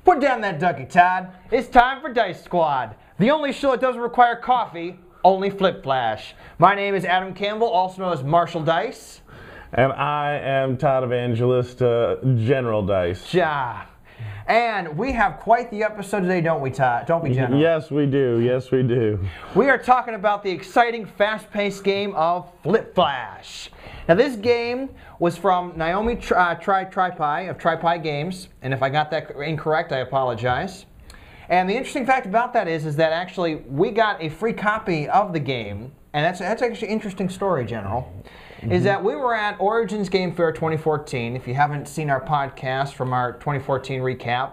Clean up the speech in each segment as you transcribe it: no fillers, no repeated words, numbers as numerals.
Put down that ducky, Todd. It's time for Dice Squad, the only show that doesn't require coffee, only Flip Flash. My name is Adam Campbell, also known as Marshall Dice. And I am Todd Evangelist, General Dice. Ja. And we have quite the episode today, don't we, Todd? Don't we, General? Yes, we do. Yes, we do. We are talking about the exciting, fast-paced game of Flip Flash. Now, this game was from Naomi Tripi of Tripi Games, and if I got that incorrect, I apologize. And the interesting fact about that is that actually we got a free copy of the game, and that's actually an interesting story, General. Is that we were at Origins Game Fair 2014, if you haven't seen our podcast from our 2014 recap.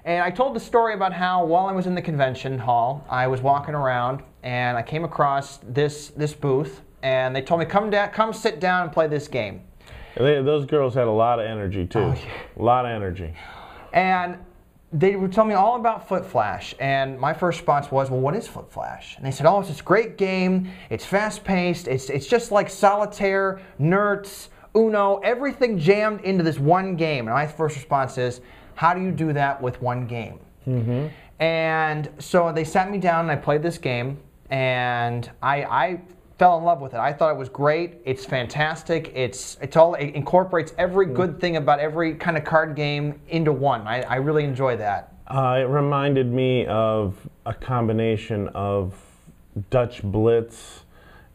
And I told the story about how while I was in the convention hall, I was walking around and I came across this booth, and they told me, come sit down and play this game. Those girls had a lot of energy too. Oh, yeah. A lot of energy. And they would tell me all about Flip Flash, and my first response was, well, what is Flip Flash? And they said, oh, it's this great game, it's fast-paced, it's just like Solitaire, Nerds, Uno, everything jammed into this one game. And my first response is, how do you do that with one game? Mm-hmm. And so they sat me down and I played this game, and I fell in love with it. I thought it was great. It's fantastic. It incorporates every good thing about every kind of card game into one. I really enjoy that. It reminded me of a combination of Dutch Blitz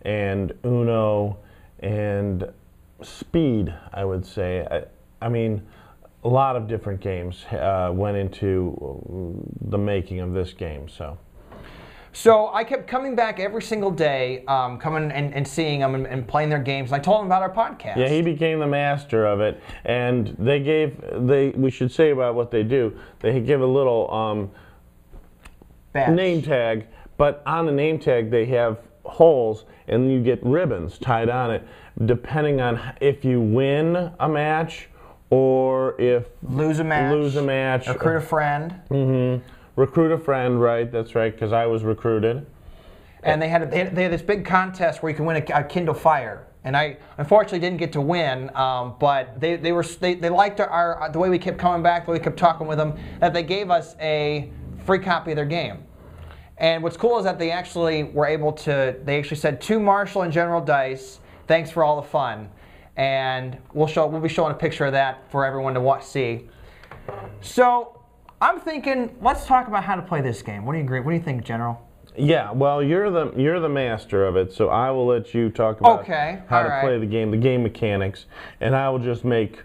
and Uno and Speed, I would say. I mean, a lot of different games went into the making of this game. So I kept coming back every single day, coming and seeing them and playing their games. And I told them about our podcast. Yeah, he became the master of it. And we should say about what they do. They give a little name tag, but on the name tag they have holes, and you get ribbons tied on it, depending on if you win a match or if lose a match, recruit a friend. Mm-hmm. Recruit a friend, right? That's right, because I was recruited. And they had this big contest where you can win a Kindle Fire, and I unfortunately didn't get to win. But they liked the way we kept coming back, the way we kept talking with them, that they gave us a free copy of their game. And what's cool is that they actually were able to. They actually said to Marshall and General Dice, "Thanks for all the fun," and we'll be showing a picture of that for everyone to see. So I'm thinking, let's talk about how to play this game. What do you agree? What do you think, General? Yeah, well, you're the master of it, so I will let you talk about how to play the game mechanics, and I will just make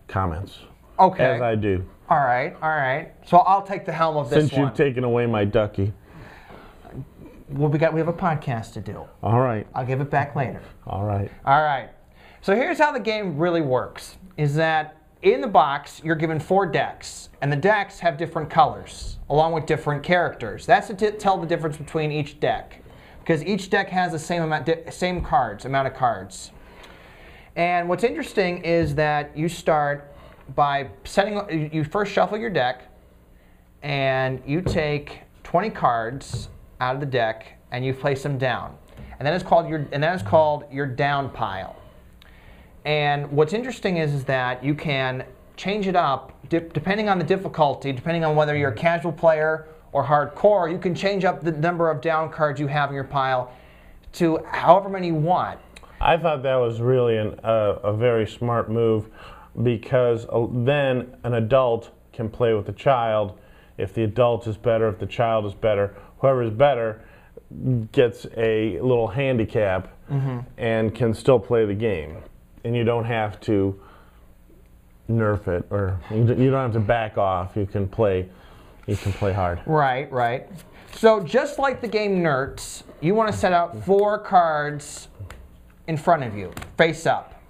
comments. Okay. As I do. All right, all right. So I'll take the helm of this one. Since you've taken away my ducky. Well, we have a podcast to do. All right. I'll give it back later. All right. All right. So here's how the game really works, is that in the box, you're given 4 decks, and the decks have different colors, along with different characters. That's to tell the difference between each deck, because each deck has the same amount of cards. And what's interesting is that you start by you first shuffle your deck, and you take 20 cards out of the deck, and you place them down, and that is called your down pile. And what's interesting is that you can change it up depending on the difficulty, depending on whether you're a casual player or hardcore. You can change up the number of down cards you have in your pile to however many you want. I thought that was really a very smart move, because then an adult can play with the child. If the adult is better, if the child is better, whoever is better gets a little handicap and can still play the game. And you don't have to nerf it, or you don't have to back off. You can play hard. Right, right. So just like the game Nerds, you want to set out 4 cards in front of you, face up.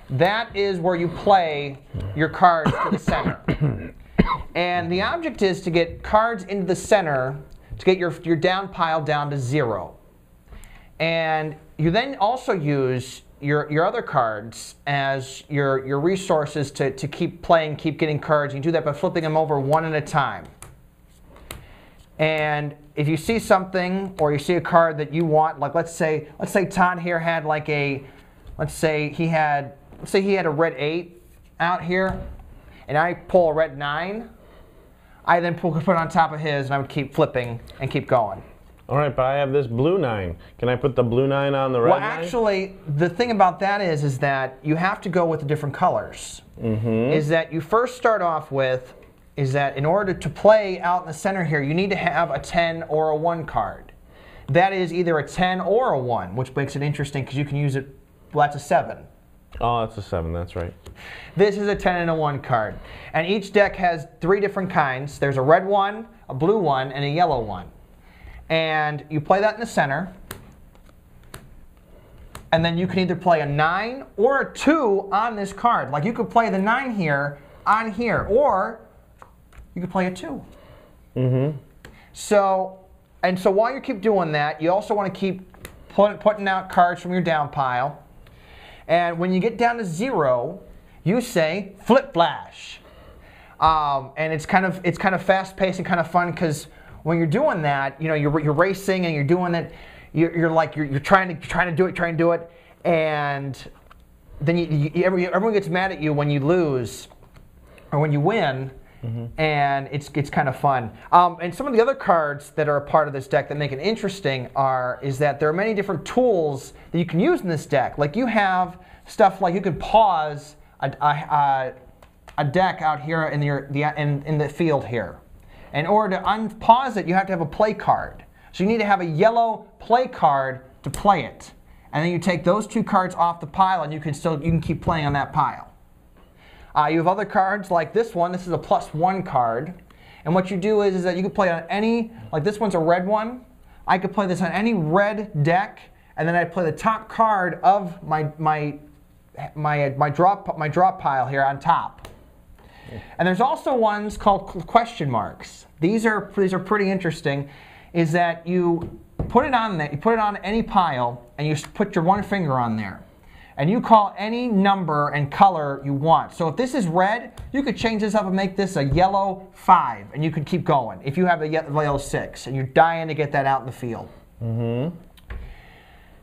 That is where you play your cards to the center. And the object is to get cards into the center to get your down pile down to 0. And you then also use your other cards as your resources to keep playing, keep getting cards. You do that by flipping them over one at a time. And if you see something, or you see a card that you want, like let's say Todd here had like let's say he had a red 8 out here, and I pull a red 9, I then put it on top of his, and I would keep flipping and keep going. All right, but I have this blue 9. Can I put the blue 9 on the red 9? Well, actually, the thing about that is that you have to go with the different colors. Is that you first start off with is that in order to play out in the center here, you need to have a 10 or a 1 card. That is either a 10 or a 1, which makes it interesting because you can use it, well, that's a 7. Oh, that's a 7, that's right. This is a 10 and a 1 card. And each deck has 3 different kinds. There's a red one, a blue one, and a yellow one. And you play that in the center. And then you can either play a 9 or a 2 on this card. Like you could play the 9 here on here, or you could play a 2. So while you keep doing that, you also want to keep putting out cards from your down pile. And when you get down to 0, you say flip flash. And it's kind of fast paced and kind of fun because when you're doing that, you know, you're racing and you're doing it. You're trying to do it, and then everyone gets mad at you when you lose or when you win. And it's kind of fun. And some of the other cards that are a part of this deck that make it interesting is that there are many different tools that you can use in this deck. Like you have stuff like you can pause a deck out here in the field here. In order to unpause it, you have to have a play card. So you need to have a yellow play card to play it. And then you take those 2 cards off the pile, and you can keep playing on that pile. You have other cards like this one. This is a +1 card. And what you do is that you can play on any, like this one's a red one. I could play this on any red deck, and then I'd play the top card of my draw pile here on top. And there's also ones called question marks. These are pretty interesting. Is that you put it on there, you put it on any pile, and you put your 1 finger on there. And you call any number and color you want. So if this is red, you could change this up and make this a yellow 5, and you could keep going. If you have a yellow 6, and you're dying to get that out in the field.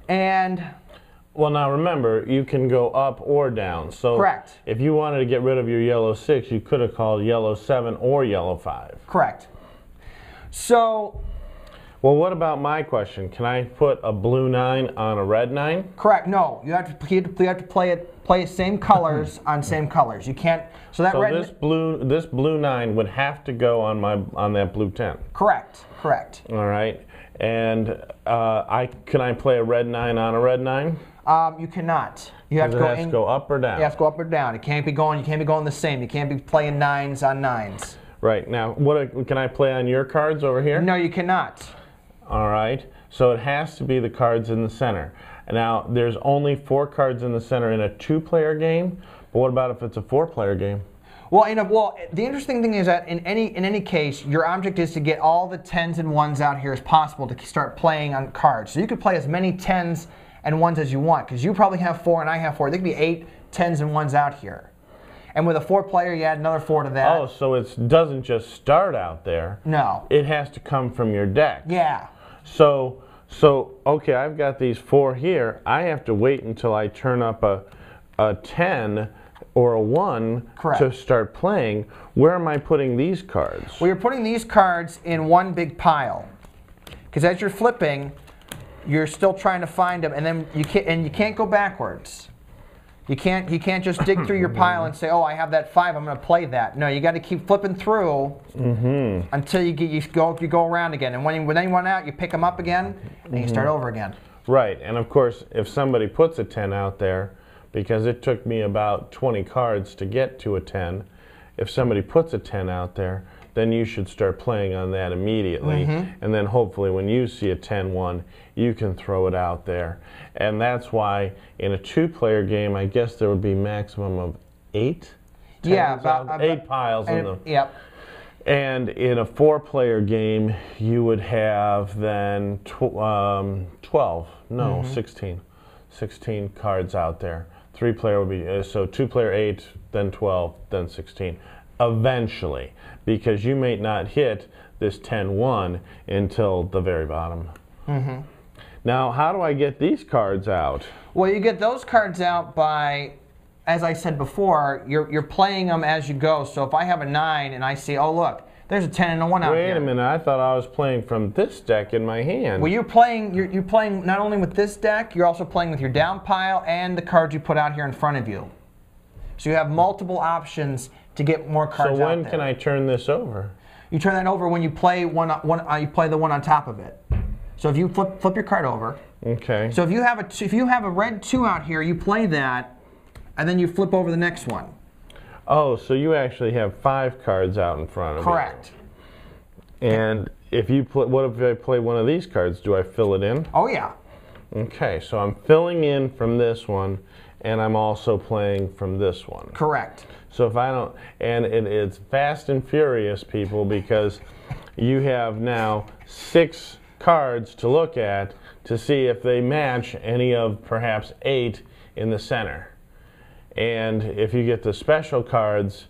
And well, now remember, you can go up or down. So correct. If you wanted to get rid of your yellow 6, you could have called yellow 7 or yellow 5. Correct. So. Well, what about my question? Can I put a blue 9 on a red 9? Correct. No, you have to play same colors on same colors. You can't. So this blue 9 would have to go on that blue 10. Correct. Correct. All right. And can I play a red 9 on a red 9? You cannot. You have to go to go up or down. You have to go up or down. It can't be going. You can't be going the same. You can't be playing 9s on 9s. Right. Now, can I play on your cards over here? No, you cannot. All right, so it has to be the cards in the center. Now, there's only 4 cards in the center in a 2-player game, but what about if it's a 4-player game? Well, the interesting thing is that in any case, your object is to get all the 10s and 1s out here as possible to start playing on cards. So you could play as many 10s and 1s as you want, because you probably have 4 and I have 4. There could be 8 10s and 1s out here. And with a 4-player, you add another 4 to that. Oh, so it doesn't just start out there. No. It has to come from your deck. Yeah. So okay, I've got these 4 here. I have to wait until I turn up a 10 or a 1 Correct. To start playing. Where am I putting these cards? Well, you're putting these cards in one big pile. Because as you're flipping, you're still trying to find them, and then you can't go backwards. You can't just dig through your pile and say, oh, I have that 5, I'm going to play that. No, you got to keep flipping through until you go around again. And when they run out, you pick them up again and you start over again. Right, and of course, if somebody puts a 10 out there, because it took me about 20 cards to get to a 10, if somebody puts a 10 out there, then you should start playing on that immediately. And then hopefully when you see a 10-1, you can throw it out there. And that's why in a 2-player game, I guess there would be maximum of 8? Yeah, about 8 piles in them. Yep. And in a 4-player game, you would have then 12, no, 16. 16 cards out there. 3-player would be, so 2-player 8, then 12, then 16. Eventually, because you may not hit this 10-1 until the very bottom. Now, how do I get these cards out? Well, you get those cards out by, as I said before, you're playing them as you go. So if I have a 9 and I see, oh look, There's a 10 and a 1 out here. Wait a minute, I thought I was playing from this deck in my hand. Well, you're playing not only with this deck, you're also playing with your down pile and the cards you put out here in front of you. So you have multiple options to get more cards out there. So when can I turn this over? You turn that over when you play you play the one on top of it. So if you flip your card over. Okay. So if you have a red 2 out here, you play that, and then you flip over the next one. Oh, so you actually have 5 cards out in front of me. Correct. And if you what if I play one of these cards? Do I fill it in? Oh yeah. Okay, so I'm filling in from this one, and I'm also playing from this one. Correct. So if I don't, and it's fast and furious, people, because you have now 6 cards to look at to see if they match any of perhaps 8 in the center. And if you get the special cards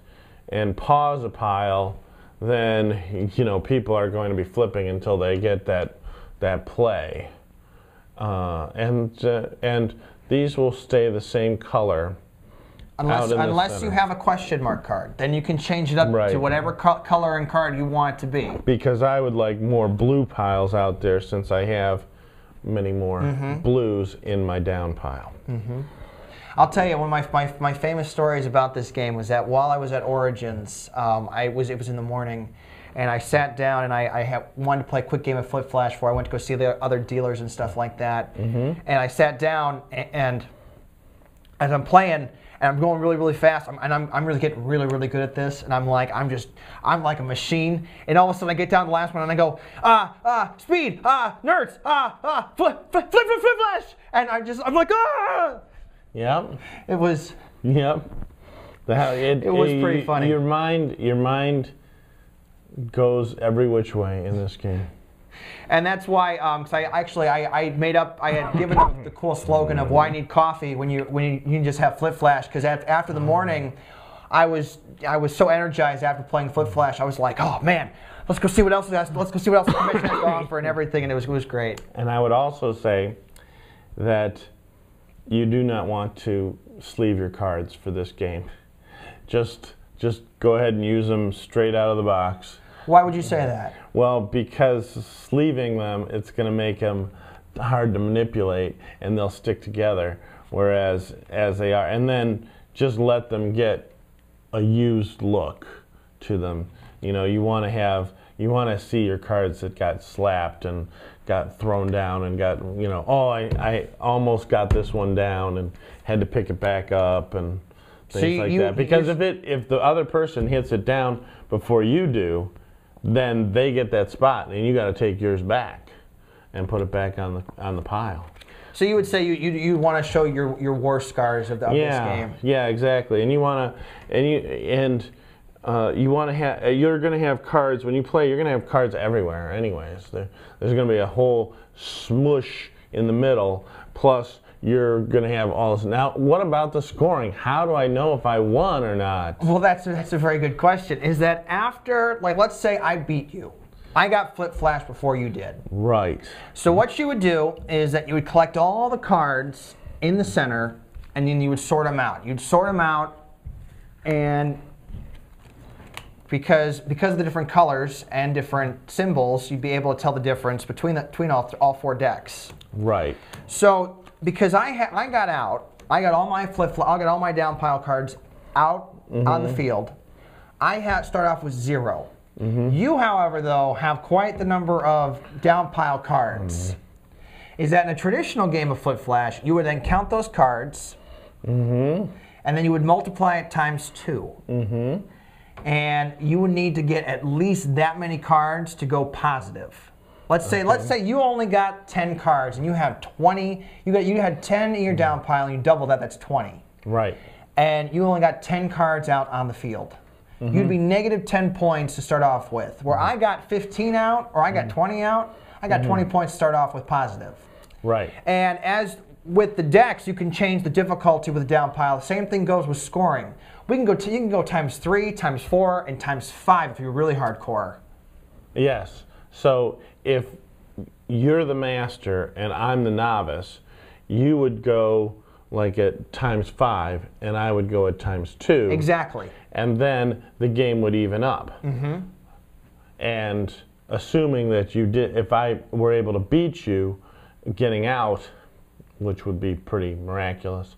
and pause a pile, then people are going to be flipping until they get that play. And these will stay the same color. Unless you have a question mark card, then you can change it up to whatever color and card you want it to be. Because I would like more blue piles out there, since I have many more blues in my down pile. I'll tell you, one of my famous stories about this game was that while I was at Origins, it was in the morning, and I sat down and I wanted to play a quick game of Flip Flash before I went to go see the other dealers and stuff like that. And I sat down, and as I'm playing, and I'm going really, really fast, and I'm really getting really, really good at this, and I'm like a machine, and all of a sudden I get down to the last one, and I go, speed, nerds, flip flash, and I'm like, ah! Yep. It was. Yep. It was pretty funny. Your mind goes every which way in this game. And that's why, because I had given them the cool slogan of why need coffee when you can just have Flip Flash, because after the morning, I was so energized after playing Flip Flash. I was like, oh man, let's go see what else the convention has to offer and everything, and it was great. And I would also say that you do not want to sleeve your cards for this game. Just go ahead and use them straight out of the box. Why would you say that? Well, because sleeving them, it's going to make them hard to manipulate, and they'll stick together, whereas as they are. And then just let them get a used look to them. You want to see your cards that got slapped and got thrown down and got, I almost got this one down and had to pick it back up and things like that. Because if the other person hits it down before you do, then they get that spot, and you got to take yours back and put it back on the pile. So you would say you want to show your war scars of this game. Yeah, exactly. And you want to you're going to have cards when you play. You're going to have cards everywhere, anyways. There's going to be a whole smush in the middle. Plus, you're going to have all this. Now, what about the scoring? How do I know if I won or not? Well, that's a very good question. Is that after, let's say I beat you. I got Flip Flash before you did. Right. So what you would do is that you would collect all the cards in the center, and then you would sort them out. You'd sort them out, and because of the different colors and different symbols, you'd be able to tell the difference between all 4 decks. Right. So because I got all my down pile cards out on the field. I start off with 0. You, however, though, have quite the number of down pile cards. Is that in a traditional game of Flip Flash, you would then count those cards, and then you would multiply it times 2. And you would need to get at least that many cards to go positive. Let's say you only got 10 cards and you have 20. You had 10 in your down pile and you double that. That's 20. Right. And you only got 10 cards out on the field. You'd be negative 10 points to start off with. Where I got 15 out or I got 20 out, I got 20 points to start off with positive. Right. And as with the decks, you can change the difficulty with the down pile. The same thing goes with scoring. You can go times 3, times 4, and times 5 if you're really hardcore. Yes. So if you're the master and I'm the novice, you would go at times 5 and I would go at times 2. Exactly. And then the game would even up. and assuming that you did, if I were able to beat you, getting out, which would be pretty miraculous,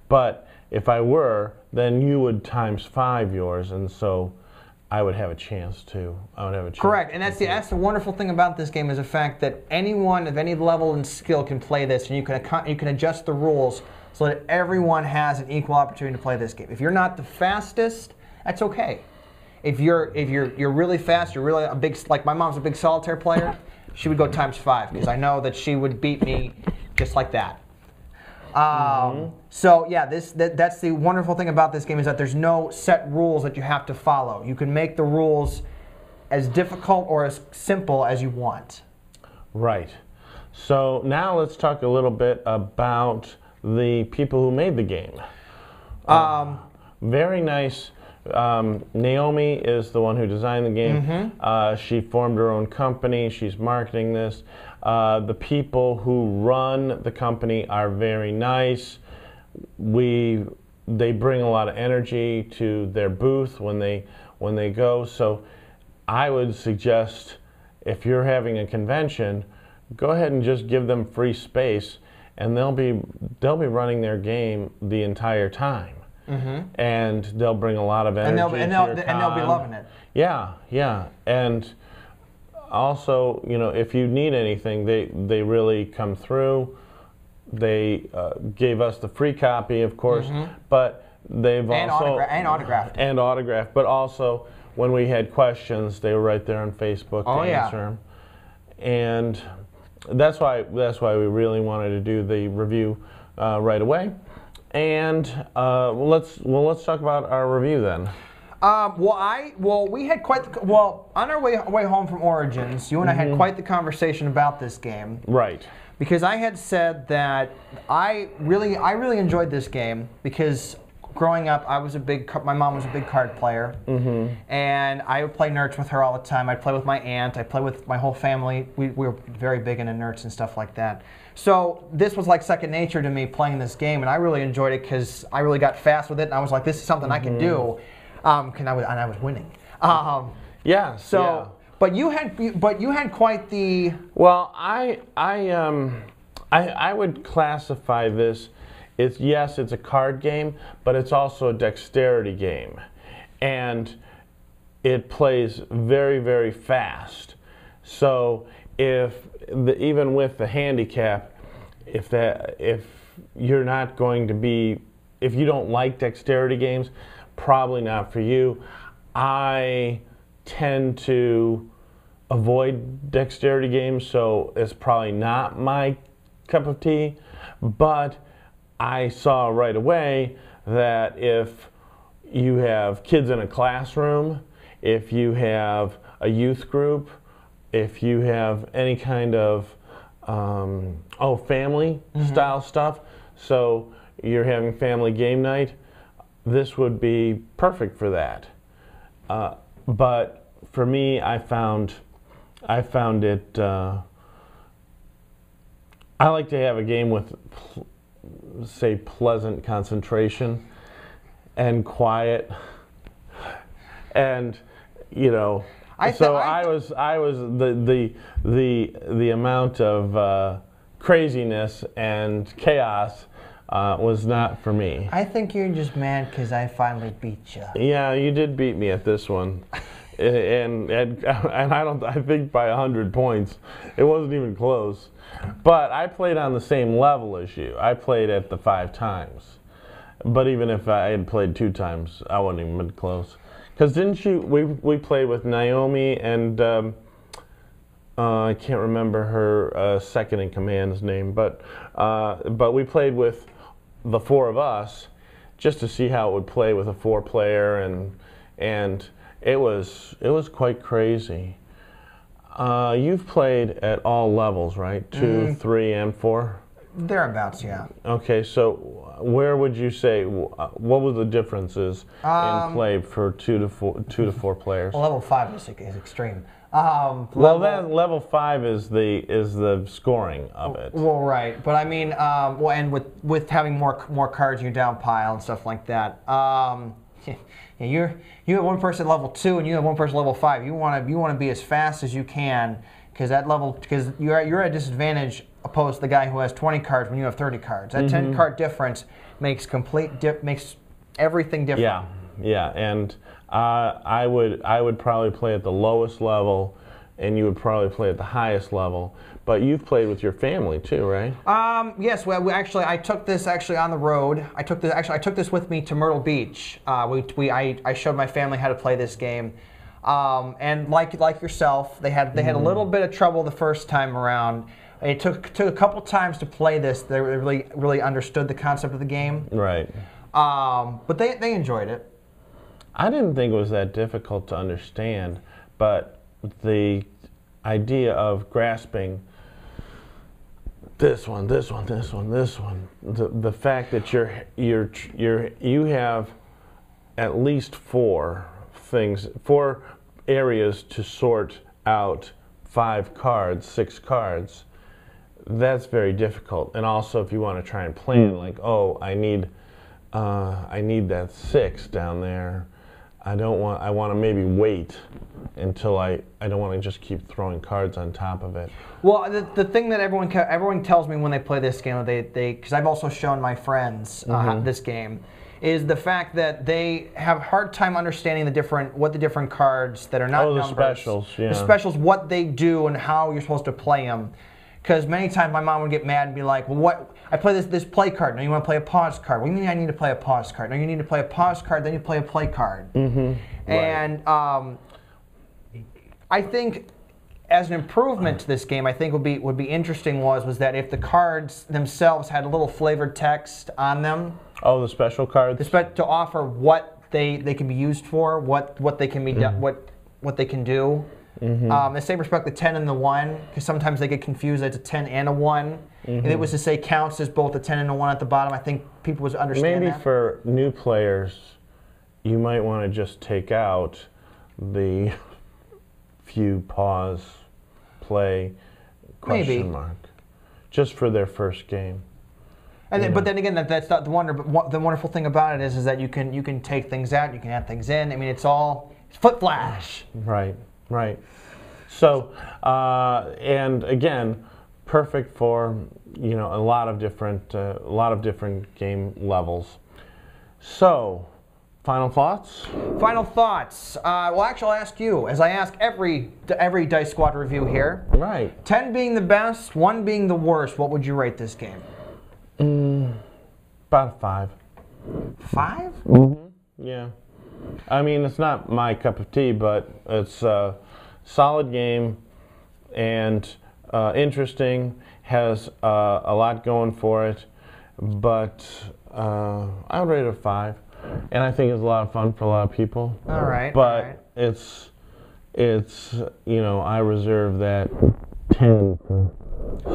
but if I were, then you would ×5 yours, and so I would have a chance to. I would have a chance. Correct, and that's the wonderful thing about this game is the fact that anyone of any level and skill can play this, and you can adjust the rules so that everyone has an equal opportunity to play this game. If you're not the fastest, that's okay. If you're really fast, you're really a big, like my mom's a big solitaire player, she would go ×5 because I know that she would beat me just like that. So yeah, that's the wonderful thing about this game is that there's no set rules that you have to follow. You can make the rules as difficult or as simple as you want. Right. So now let's talk a little bit about the people who made the game. Very nice. Naomi is the one who designed the game. She formed her own company. She's marketing this. The people who run the company are very nice. They bring a lot of energy to their booth when they go. So I would suggest if you're having a convention, go ahead and just give them free space, and they'll be running their game the entire time. And they'll bring a lot of energy and they'll be loving it. Yeah, yeah. And also, you know, if you need anything, they really come through. They gave us the free copy, of course, but they've also autographed. But also, when we had questions, they were right there on Facebook to answer them. And that's why we really wanted to do the review right away. And let's talk about our review then. We had on our way home from Origins, you and I had quite the conversation about this game. Right. Because I had said that I really enjoyed this game because growing up, my mom was a big card player, and I would play Nerds with her all the time. I'd play with my aunt. I'd play with my whole family. We were very big into Nerds and stuff like that. So this was like second nature to me playing this game, and I really enjoyed it because I really got fast with it, and I was like, this is something I can do, and I was winning. Yeah. So, yeah. But you had quite the. Well, I would classify this. Yes, it's a card game, but it's also a dexterity game, and it plays very, very fast. So even with the handicap, if you're not going to be, if you don't like dexterity games, probably not for you. I tend to avoid dexterity games, so it's probably not my cup of tea, but I saw right away that if you have kids in a classroom, if you have a youth group, if you have any kind of family style stuff, so you're having family game night, this would be perfect for that. But for me, I found it. I like to have a game with, say, pleasant concentration and quiet, and you know. I was the amount of craziness and chaos was not for me. I think you're just mad because I finally beat you. Yeah, you did beat me at this one, and I think by 100 points. It wasn't even close. But I played on the same level as you. I played at the 5 times. But even if I had played 2 times, I wouldn't even been close. Because didn't you? We played with Naomi and I can't remember her second in command's name, but we played with the 4 of us just to see how it would play with a 4-player, and it was quite crazy. You've played at all levels, right? 2, 3, and 4? Thereabouts, yeah. Okay, so where would you say, what were the differences in play for 2 to 4 players? Well, level 5 is extreme. Level 5 is the scoring of it. Well, right, but I mean, and with having more cards in your down pile and stuff like that. you have one person level 2 and you have one person level 5. You want to be as fast as you can because you're at a disadvantage opposed to the guy who has 20 cards when you have 30 cards. That 10 card difference makes makes everything different. Yeah, and I would probably play at the lowest level, and you would probably play at the highest level. But you've played with your family too, right? Yes. Well, I took this on the road. I took this with me to Myrtle Beach. I showed my family how to play this game, and like yourself, they had a little bit of trouble the first time around. It took a couple times to play this. They really understood the concept of the game. Right. But they enjoyed it. I didn't think it was that difficult to understand, but the idea of grasping this one, this one, this one, this one, the fact that you have at least four areas to sort out 5 cards, 6 cards, that's very difficult. And also if you want to try and plan, like, oh, I need that 6 down there. I want to maybe wait until I don't want to just keep throwing cards on top of it. Well, the thing that everyone tells me when they play this game, because I've also shown my friends this game, is the fact that they have a hard time understanding what the different cards that are not numbers, the specials, what they do and how you're supposed to play them. Because many times my mom would get mad and be like, well, what? I play this play card. Now you want to play a pause card. What do you mean I need to play a pause card? No, you need to play a pause card, then you play a play card. And I think as an improvement to this game, I think would be interesting was that if the cards themselves had a little flavored text on them. Oh, the special cards? To offer what they can be used for, what they can be what they can do. The same respect, the 10 and the 1, because sometimes they get confused that it's a 10 and a 1. If it was to say counts as both a 10 and a 1 at the bottom, I think people would understand that. Maybe for new players, you might want to just take out the few pause, play, question mark, just for their first game. And but then again, that's not the wonder. But the wonderful thing about it is that you can take things out, you can add things in. I mean, it's foot flash. Right. Right. So, and again, perfect for a lot of different game levels. So, final thoughts? Final thoughts. Well, actually, I'll ask you, as I ask every Dice Squad review here. Right. 10 being the best, 1 being the worst. What would you rate this game? About a 5. 5? Yeah. I mean, it's not my cup of tea, but it's a solid game and interesting, has a lot going for it, but I would rate it a 5. And I think it's a lot of fun for a lot of people. All right. But it's I reserve that 10 for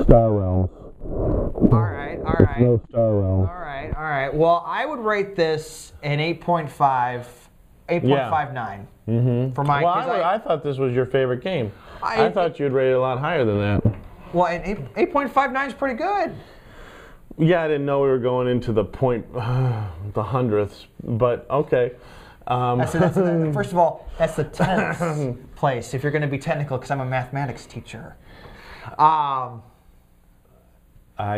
Star Realms. All right. No Star Realms. All right. Well, I would rate this an 8.5. 8.59 for my. Well, I thought this was your favorite game. I thought you'd rate it a lot higher than that. Well, 8.59 is pretty good. Yeah, I didn't know we were going into the hundredths, but okay. First of all, that's the 10th place, if you're going to be technical, because I'm a mathematics teacher. I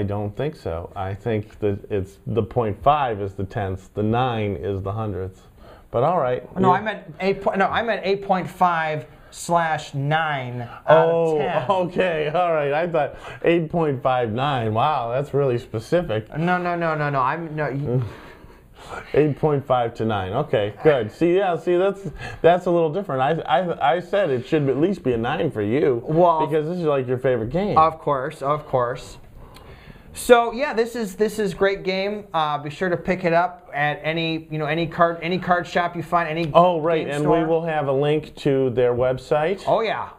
don't think so. I think that it's the 0.5 is the tenths, the 9 is the hundredths. But all right. No, I meant 8.5/9 out of 10. Oh, okay. All right. I thought 8.59. Wow, that's really specific. No. 8.5 to 9. Okay, good. See, that's a little different. I said it should at least be a 9 for you. Well, because this is like your favorite game. Of course. So yeah, this is great game. Be sure to pick it up at any card shop you find, any game and store. we will have a link to their website. Oh yeah.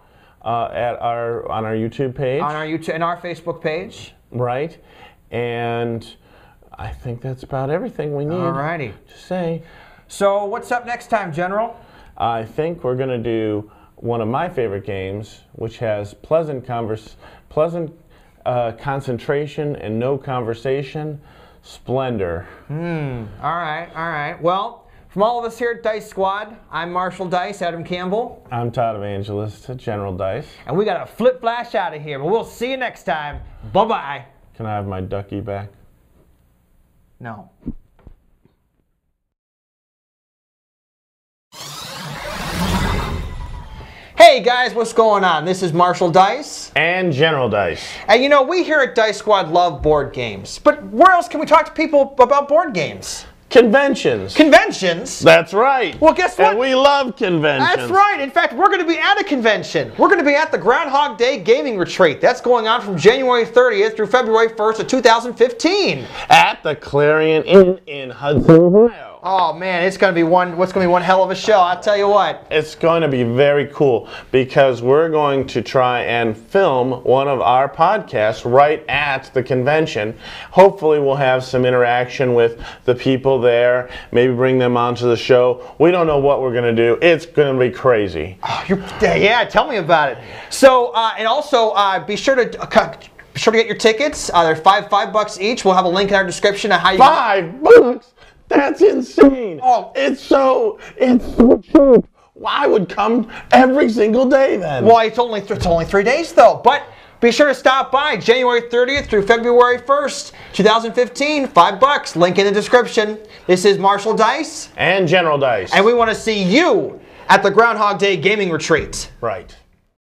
On our YouTube page. On our YouTube and our Facebook page. Right, and I think that's about everything we need. Alrighty. To say. So what's up next time, General? I think we're going to do one of my favorite games, which has pleasant concentration and no conversation. Splendor. All right. Well, From all of us here at Dice Squad, I'm Marshall Dice, Adam Campbell. I'm Todd Evangelist, General Dice. And we got to flip flash out of here, but we'll see you next time. Bye-bye. Can I have my ducky back? No. Hey guys, what's going on? This is Marshall Dice. And General Dice. And you know, we here at Dice Squad love board games. But where else can we talk to people about board games? Conventions. Conventions? That's right. Well, guess what? And we love conventions. That's right. In fact, we're going to be at a convention. We're going to be at the Groundhog Day Gaming Retreat. That's going on from January 30th through February 1st of 2015. At the Clarion Inn in Hudson, Ohio. Oh man, it's going to be what's going to be one hell of a show, I'll tell you what. It's going to be very cool because we're going to try and film one of our podcasts right at the convention. Hopefully we'll have some interaction with the people there, maybe bring them onto the show. We don't know what we're going to do. It's going to be crazy. Oh, yeah, tell me about it. So, and also be sure to get your tickets. They're $5 each. We'll have a link in our description of how you $5? That's insane. Oh, it's so cheap. I would come every single day then. Well, it's only 3 days though. But be sure to stop by January 30th through February 1st, 2015. $5. Link in the description. This is Marshall Dice and General Dice, and we want to see you at the Groundhog Day Gaming Retreat. Right.